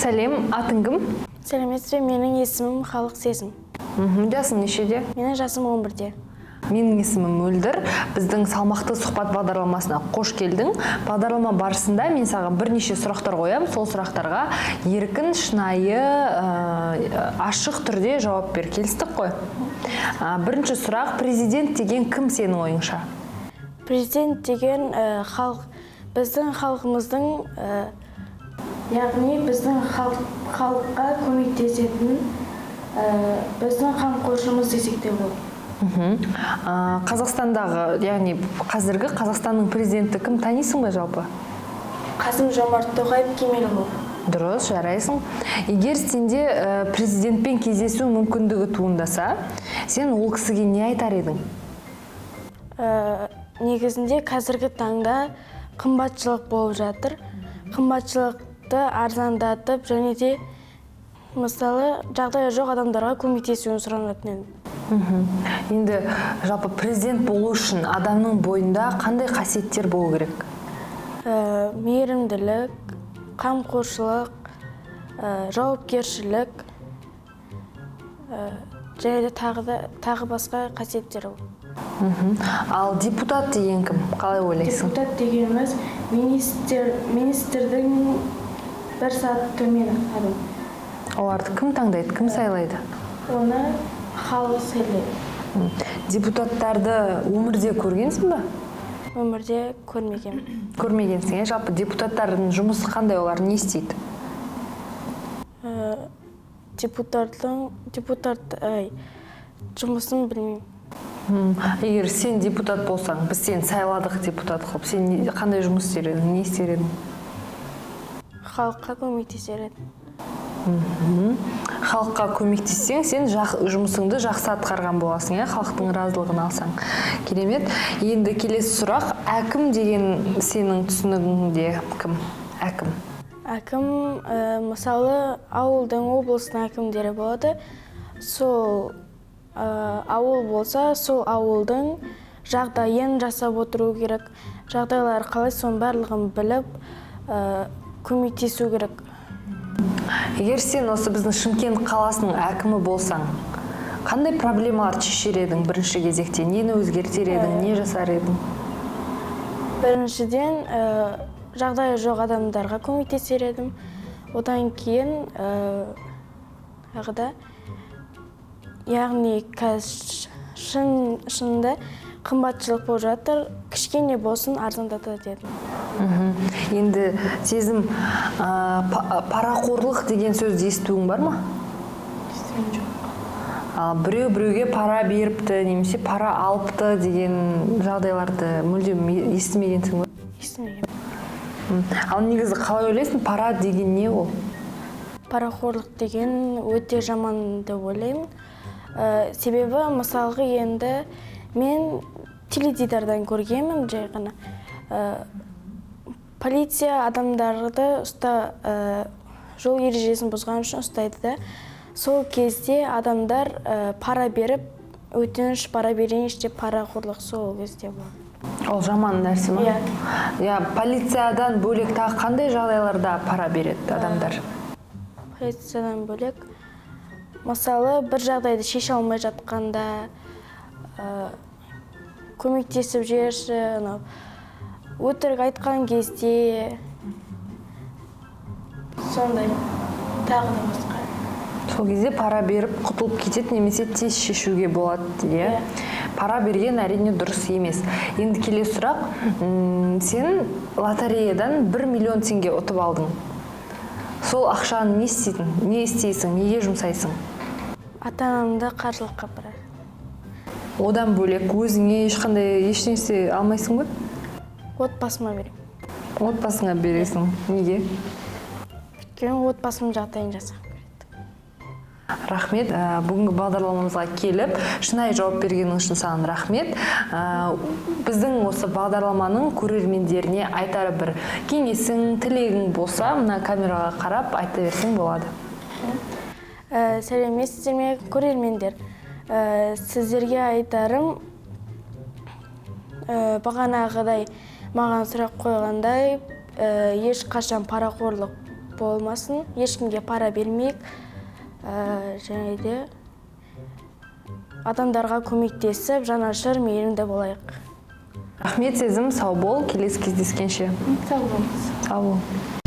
Сәлем, атың кім? Сәлеметсіз бе, менің есімім Халық Сезім. Жасың нешеде? Менің жасым 11-де. Менің есімім Мөлдір. Біздің салмақты сұхбат бағдарламасына қош келдің. Бағдарлама барысында мен саған бірнеше сұрақтар қоям. Сол сұрақтарға еркін, шынайы, ашық түрде жауап бер. Келістік қой? Бірінші сұрақ, президент деген кім сенің ойыңша? Президент деген халық, біздің халқымыздың, яғни біздің халыққа көмектесетін, біздің қамқоршымыз десек те болады. Қазақстандағы, яғни қазіргі Қазақстанның президенті кім, танисың ба жалпы? Қасым-Жомарт Тоқаев Кемелұлы. Дұрыс, жарайсың. Егер сенде президентпен кездесу мүмкіндігі туындаса, сен ол кісіге не айтар едің? Негізінде қазіргі таңда қымбатшылық болып жатыр. Қымбатшылықты арзандатып, және де мысалы жағдайы жоқ адамдарға көмектесуін сұранатын едім. Енді жалпы президент болу үшін адамның бойында қандай қасиеттер болу керек? Мейірімділік, қамқоршылық, жауапкершілік, және де тағы басқа қасиеттер. Ал депутат деген кім? Қалай ойлайсың? Депутат дегеніміз министрдің бір саты төмен адам. Оларды кім таңдайды, кім сайлайды? Оны халық сайлайды. Депутаттарды өмірде көргенсің ба? Өмірде көрмеген. Көрмегенсің, жалпы депутаттардың жұмысы қандай, олар не істейді? Депутат жұмысын білмеймін. Егер сен депутат болсаң, біз сені сайладық депутат қылып, сен қандай жұмыс істер едің, не істер едің? Халыққа көмектесер едім. Халыққа көмектессең, сен жұмысыңды жақсы атқарған боласың, халықтың разылығын алсаң. Керемет. Енді келесі сұрақ, әкім деген сенің түсінігіңде кім? Әкім. Әкім, мысалы, ауылдың, облыстың әкімдері болады. Сол ауыл болса, сол ауылдың жағдайын жасап отыру керек. Жағдайлары қалай, соның барлығын біліп, көмектесу керек. Егер сен осы біздің Шымкент қаласының әкімі болсаң, қандай проблемалар шешер едің бірінші кезекте? Нені өзгертер едің, не жасар едің? Біріншіден, жағдайы жоқ адамдарға көмектесер едім. Одан кейін, яғни шынында қымбатшылық болып жатыр, кішкене болсын арзандата дедім. Енді сезім, парақорлық деген сөзді естуің бар ма? Естіген жоқ. Біреуге пара беріпті, немесе пара алыпты деген жағдайларды мүлдем естімегенсің ба? Естімеген. Ал негізі қалай ойлайсың, пара деген не ол? Парақорлық деген өте жаман деп ойлаймын. Себебі, мысалғы енді мен теледидардан көргенмін жай ғана. Полиция адамдарды жол ережесін бұзған үшін ұстайды да. Сол кезде адамдар пара беріп, өтініш пара берейінші деп парақорлық сол кезде болады. Ол жаман нәрсе ма? Иә. Полициядан бөлек тағы қандай жағдайларда пара береді адамдар? Полициядан бөлек, мысалы, бір жағдайды шеше алмай жатқанда, көмектесіп жерші, өтірік айтқан кезде, сондай, тағы да басқа. Сол кезде пара беріп құтылып кетеді, немесе тез шешуге болады дейді. Пара берген әрине дұрыс емес. Енді келесі сұрақ, сен лотереядан 1 миллион теңге ұтып алдың. Сол ақшаны не істейсің, неге жұмсайсың? Ата-анамды қаржылыққа апарар. Одан бөлек өзіңе ешнәрсе алмайсың ба? Отбасыма берем. Отбасыңа бересің. Неге? Өйткені отбасым жағдайын жасап береді. Рахмет. Бүгінгі бағдарламамызға келіп, шынайы жауап бергенің үшін саған рахмет. Біздің осы бағдарламаның көрермендеріне айтары бір кеңесің, тілегің болса, мына камераға қарап айта берсең болады. Сәлеметсіздер ме, көрермендер. Сіздерге айтарым, бағанағыдай маған сұрақ қойғандай, ешқашан парақорлық болмасын, ешкімге пара бермейік, және де адамдарға көмектесіп, жанашыр, мейірімді болайық. Рахмет Сезім, сау бол, келесі кездескенше. Сау болыңыз. Сау бол.